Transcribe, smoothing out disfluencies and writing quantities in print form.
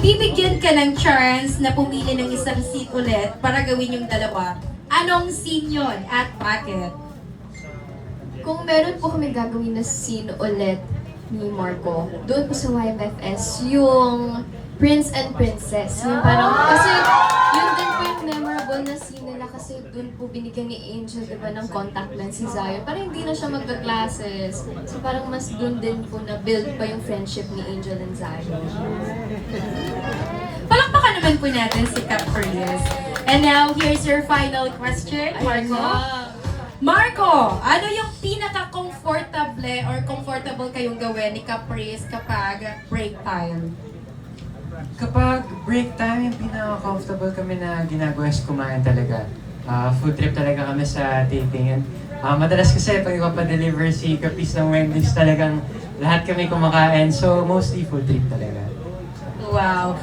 bibigyan ka ng chance na pumili ng isang scene ulit para gawin yung dalawa, anong scene yun at bakit? Kung meron po kami gagawin na scene ulit ni Marco, doon po sa YMFS, yung Prince and Princess. Yung parang, kasi yun din po yung memorable na scene nila kasi doon po binigyan ni Angel, diba, ng contact lens si Zion. Parang hindi na siya magka-classes. So parang mas doon din po na build pa yung friendship ni Angel and Zion. Palakpakan naman po natin si Caprice. And now, here's your final question, Marco. Marco, ano yung pinaka-comfortable or comfortable kayong gawin ni Caprice kapag break time? Kapag break time, yung pinaka-comfortable kami na ginagawa is kumain talaga. Food trip talaga kami sa taping. And, madalas kasi pag ipapadeliver si Caprice ng Wendy's, talagang lahat kami kumakain. So, mostly food trip talaga. Wow.